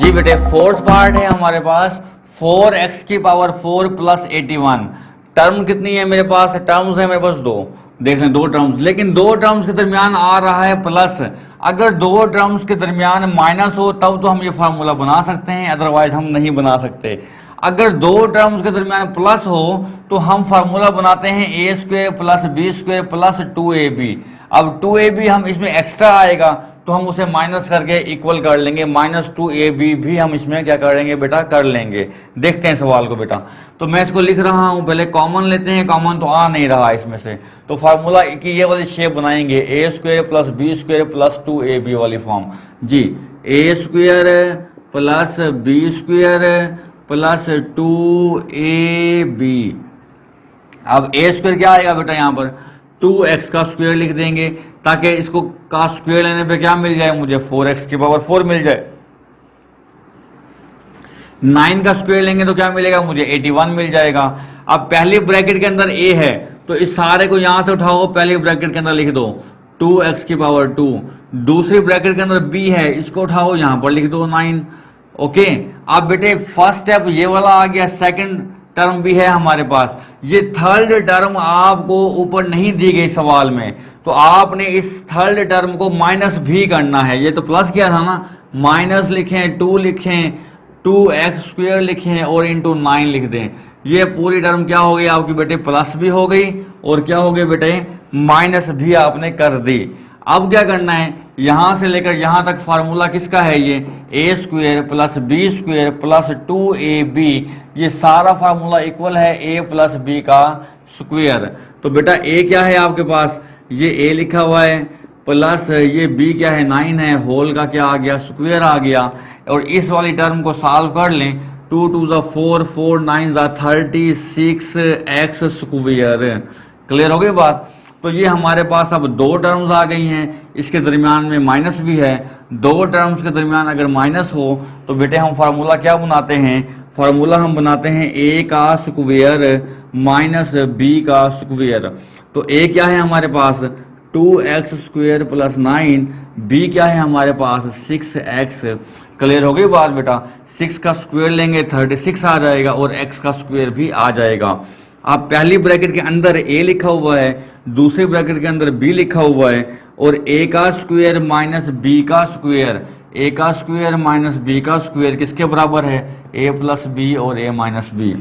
जी बेटे fourth part है हमारे पास 4x की पावर 4 प्लस 81। टर्म कितनी है मेरे पास? टर्म्स है मेरे पास दो, देख लें दो टर्म्स, लेकिन दो टर्म्स के दरमियान आ रहा है प्लस। अगर दो टर्म्स के दरमियान माइनस हो तब तो हम ये फार्मूला बना सकते हैं, अदरवाइज हम नहीं बना सकते। अगर दो टर्म्स के दरमियान प्लस हो तो हम फार्मूला बनाते हैं A square plus B square plus 2ab। अब 2ab हम इसमें एक्स्ट्रा आएगा तो हम उसे माइनस करके इक्वल कर लेंगे, -2ab भी हम इसमें क्या कर लेंगे बेटा, कर लेंगे। देखते हैं सवाल को बेटा। तो मैं इसको लिख रहा हूं, पहले कॉमन लेते हैं, कॉमन तो आ नहीं रहा इसमें से, तो फार्मूला की ये वाली शेप बनाएंगे, A square plus B square plus 2ab वाली फॉर्म। जी A square plus B square plus 2ab। अब ए स्क्वायर क्या आएगा बेटा, यहां पर 2x का स्क्वायर लिख देंगे ताकि इसको का स्क्वायर लेने पे क्या मिल जाए मुझे, 4x की पावर 4 मिल जाए। 9 का स्क्वायर लेंगे तो क्या मिलेगा मुझे, 81 मिल जाएगा। अब पहली ब्रैकेट के अंदर a है तो इस सारे को यहां से उठाओ, पहली ब्रैकेट के अंदर लिख दो 2x की पावर 2। दूसरी ब्रैकेट के अंदर b है, इसको उठाओ यहां पर लिख दो 9। ओके, अब बेटे फर्स्ट स्टेप ये वाला आ गया, सेकंड टर्म भी है हमारे पास। ये थर्ड टर्म आपको ऊपर नहीं दी गई सवाल में, तो आपने इस थर्ड टर्म को माइनस भी करना है। ये तो प्लस किया था ना, माइनस लिखें, 2 लिखें, 2x स्क्वायर लिखें और इंटू 9 लिख दें। ये पूरी टर्म क्या हो गई आपकी बेटे, प्लस भी हो गई और क्या हो गई बेटे, माइनस भी आपने कर दी। अब क्या करना है, यहां से लेकर यहां तक फार्मूला किसका है, ये A square plus B square plus 2ab। ये सारा फार्मूला इक्वल है ए प्लस बी का स्क्वायर। तो बेटा ए क्या है आपके पास, ये ए लिखा हुआ है, प्लस ये बी क्या है 9 है, होल का क्या आ गया, स्क्वायर आ गया। और इस वाली टर्म को सॉल्व कर लें, 2 2 4 4 9 36x स्क्वायर। क्लियर हो गई बात। तो ये हमारे पास अब दो टर्म्स आ गई हैं, इसके दरमियान में माइनस भी है। दो टर्म्स के दरमियान अगर माइनस हो तो बेटे हम फार्मूला क्या बनाते हैं, फार्मूला हम बनाते हैं a का स्क्वायर माइनस b का स्क्वायर। तो a क्या है हमारे पास, 2x स्क्वायर प्लस 9, b क्या है हमारे पास 6x। क्लियर हो गई बात बेटा। 6 का स्क्वायर लेंगे 36 आ जाएगा और x का स्क्वायर भी आ जाएगा। आप पहली ब्रैकेट के अंदर a लिखा हुआ है, दूसरी ब्रैकेट के अंदर b लिखा हुआ है, और a का स्क्वायर माइनस b का स्क्वायर, a का स्क्वायर माइनस b का स्क्वायर किसके बराबर है, a प्लस b और a माइनस b।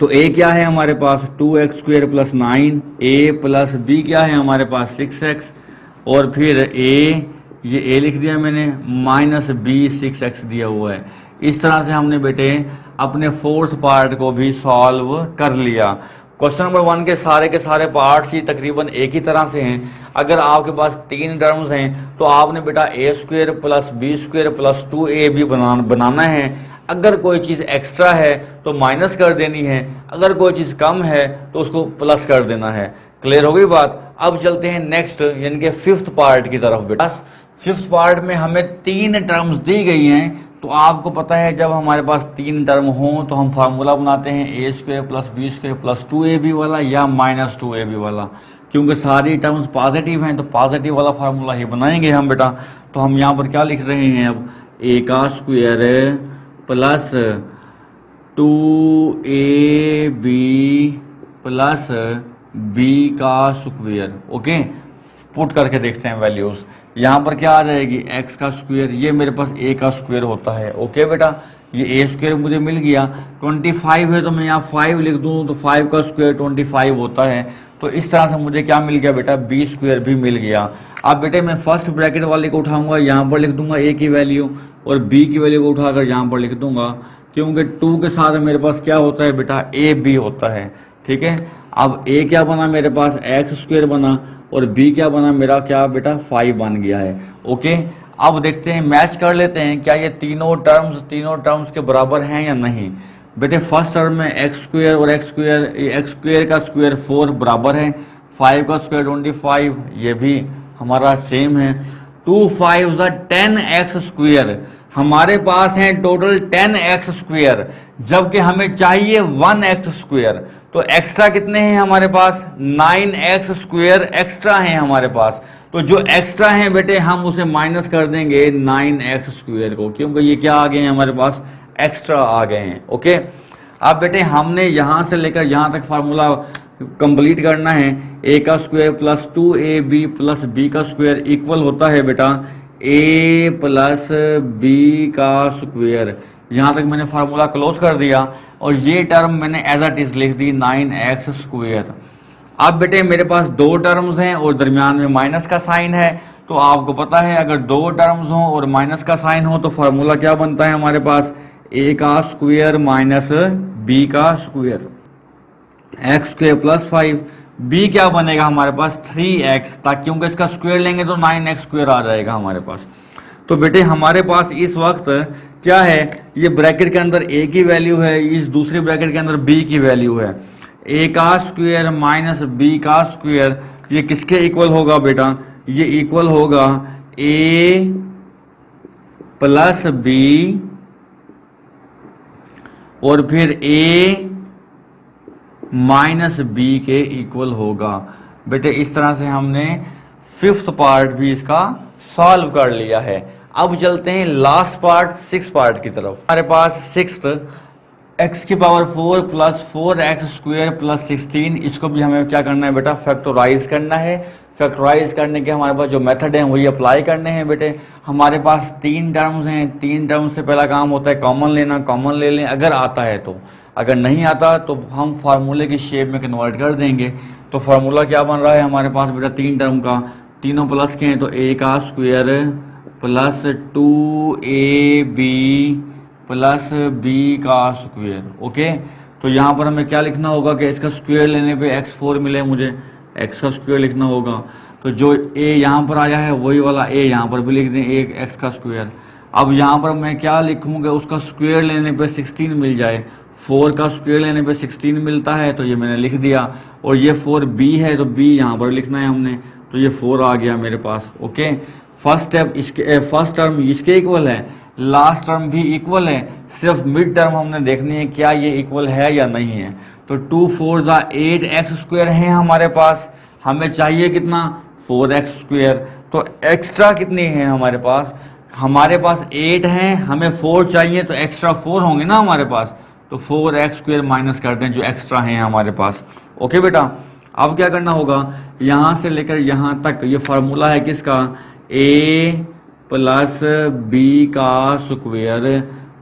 तो a क्या है हमारे पास 2x square plus 9, a plus b क्या है हमारे पास 6x, और फिर ये a लिख दिया मैंने, माइनस b 6x दिया हुआ है। इस तरह से हमने बेटे अपने फोर्थ पार्ट को भी सॉल्व कर लिया। क्वेश्चन नंबर 1 के सारे पार्ट्स ही तकरीबन एक ही तरह से हैं। अगर आपके पास 3 टर्म्स हैं तो आपने बेटा A square plus B square plus 2ab बनाना है। अगर कोई चीज़ एक्स्ट्रा है तो माइनस कर देनी है, अगर कोई चीज़ कम है तो उसको प्लस कर देना है। क्लियर हो गई बात। अब चलते हैं नेक्स्ट यानी कि फिफ्थ पार्ट की तरफ बेटा। फिफ्थ पार्ट में हमें 3 टर्म्स दी गई हैं, तो आपको पता है जब हमारे पास 3 टर्म हों तो हम फार्मूला बनाते हैं A square plus B square plus 2ab वाला या माइनस 2ab वाला। क्योंकि सारी टर्म्स पॉजिटिव हैं तो पॉजिटिव वाला फार्मूला ही बनाएंगे हम बेटा। तो हम यहाँ पर क्या लिख रहे हैं, अब ए का square plus 2ab plus b का स्क्वायर। ओके, पुट करके देखते हैं वैल्यूज। यहाँ पर क्या आ जाएगी, x का स्क्वायर, ये मेरे पास a का स्क्वायर होता है। ओके बेटा, ये a स्क्वायर मुझे मिल गया। 25 है तो मैं यहाँ 5 लिख दूँ तो 5 का स्क्वायर 25 होता है। तो इस तरह से मुझे क्या मिल गया बेटा, b स्क्वायर भी मिल गया। अब बेटे मैं फर्स्ट ब्रैकेट वाले को उठाऊंगा, यहाँ पर लिख दूंगा a की वैल्यू और b की वैल्यू को उठाकर यहाँ पर लिख दूंगा, क्योंकि 2 के साथ मेरे पास क्या होता है बेटा, ab होता है। ठीक है, अब a क्या बना मेरे पास, x स्क्वायर बना, और b क्या बना मेरा, क्या बेटा 5 बन गया है। ओके, अब देखते हैं, मैच कर लेते हैं क्या ये तीनों टर्म्स के बराबर हैं या नहीं। बेटे फर्स्ट टर्म में एक्स स्क्वायर और एक्स स्क्वायर का स्क्वायर 4 बराबर है, 5 का स्क्वायर 25, ये भी हमारा सेम है। 2 5 10x स्क्वायर, हमारे पास है टोटल 10x स्क्वायर, जबकि हमें चाहिए 1x स्क्वायर। तो एक्स्ट्रा कितने हैं हमारे पास, 9x स्क्वायर एक्स्ट्रा हैं हमारे पास। तो जो एक्स्ट्रा है बेटे हम उसे माइनस कर देंगे 9x² को, क्योंकि ये क्या आ गए हैं हमारे पास, एक्स्ट्रा आ गए हैं। ओके, अब बेटे हमने यहां से लेकर यहां तक फार्मूला कंप्लीट करना है। a का square plus 2ab plus b का स्क्वायर इक्वल होता है बेटा a प्लस b का स्क्वायर। यहां तक मैंने फार्मूला क्लोज कर दिया और ये टर्म मैंने एज इट इज लिख दी 9x²। अब बेटे मेरे पास दो टर्म्स हैं और दरमियान में माइनस का साइन है, तो आपको पता है अगर दो टर्म्स हों और माइनस का साइन हो तो फार्मूला क्या बनता है हमारे पास, a का स्क्वायर माइनस b का स्क्वायर, x² प्लस 5, b क्या बनेगा हमारे पास 3x, ताकि क्योंकि इसका स्क्वायर लेंगे तो 9x² आ जाएगा हमारे पास। तो बेटे हमारे पास इस वक्त क्या है, ये ब्रैकेट के अंदर a की वैल्यू है, इस दूसरे ब्रैकेट के अंदर b की वैल्यू है। a का स्क्वायर माइनस b का स्क्वायर ये किसके इक्वल होगा बेटा, ये इक्वल होगा a प्लस b और फिर a माइनस b के इक्वल होगा। बेटे इस तरह से हमने फिफ्थ पार्ट भी इसका सॉल्व कर लिया है। अब चलते हैं लास्ट पार्ट, सिक्स पार्ट की तरफ। हमारे पास सिक्स्थ x की पावर 4 प्लस 4x² प्लस 16, इसको भी हमें क्या करना है बेटा, फैक्टराइज करना है। फैक्टराइज करने के हमारे पास जो मेथड है वही अप्लाई करने हैं बेटे। हमारे पास तीन टर्म्स हैं, तीन टर्म्स से पहला काम होता है कॉमन लेना, कॉमन ले लें अगर आता है तो, अगर नहीं आता तो हम फार्मूले की शेप में कन्वर्ट कर देंगे। तो फार्मूला क्या बन रहा है हमारे पास बेटा, तीन टर्म का, तीनों प्लस के हैं तो a का square plus 2ab plus b का स्क्वायर। ओके, तो यहाँ पर हमें क्या लिखना होगा कि इसका स्क्वायर लेने पे x4 मिले, मुझे x का स्क्वायर लिखना होगा। तो जो a यहाँ पर आया है वही वाला a यहाँ पर भी लिख दें, एक x का स्क्वायर। अब यहाँ पर मैं क्या लिखूँगा, उसका स्क्वायर लेने पे 16 मिल जाए, 4 का स्क्वायर लेने पे 16 मिलता है तो ये मैंने लिख दिया। और ये 4b है तो b यहाँ पर लिखना है हमने, तो ये 4 आ गया मेरे पास। ओके, फर्स्ट स्टेप इसके फर्स्ट टर्म इसके इक्वल है, लास्ट टर्म भी इक्वल है, सिर्फ मिड टर्म हमने देखनी है क्या ये इक्वल है या नहीं है। तो 2 4 8x² है हमारे पास, हमें चाहिए कितना 4x²। तो एक्स्ट्रा कितनी है हमारे पास, हमारे पास 8 हैं, हमें 4 चाहिए तो एक्स्ट्रा 4 होंगे ना हमारे पास, तो 4x² माइनस कर दें जो एक्स्ट्रा हैं हमारे पास। ओके बेटा, अब क्या करना होगा, यहां से लेकर यहां तक ये फार्मूला है किसका, a प्लस b का स्क्वायर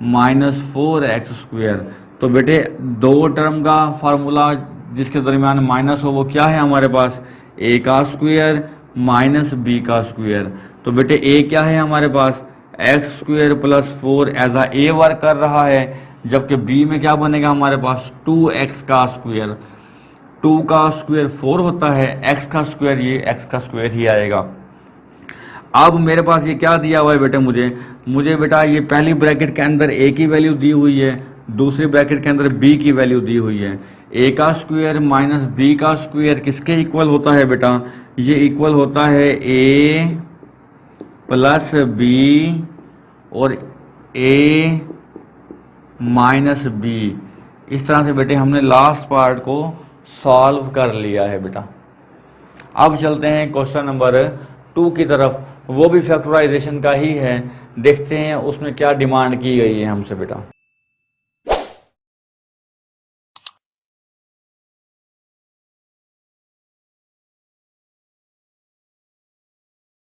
माइनस 4x²। तो बेटे दो टर्म का फार्मूला जिसके दरमियान माइनस हो वो क्या है हमारे पास, a का स्क्वायर माइनस b का स्क्वायर। तो बेटे a क्या है हमारे पास, x² plus 4 as a work कर रहा है, जबकि b में क्या बनेगा हमारे पास 2x का स्क्वायर। 2 का स्क्वायर 4 होता है, x का स्क्वायर ये x का स्क्वायर ही आएगा। अब मेरे पास ये क्या दिया हुआ है बेटे, मुझे बेटा ये पहली ब्रैकेट के अंदर a की वैल्यू दी हुई है, दूसरी ब्रैकेट के अंदर b की वैल्यू दी हुई है। a का स्क्वायर माइनस b का स्क्वायर किसके इक्वल होता है बेटा, ये इक्वल होता है a प्लस b और a माइनस b। इस तरह से बेटे हमने लास्ट पार्ट को सॉल्व कर लिया है बेटा। अब चलते हैं क्वेश्चन नंबर 2 की तरफ, वो भी फैक्टराइजेशन का ही है, देखते हैं उसमें क्या डिमांड की गई है हमसे बेटा।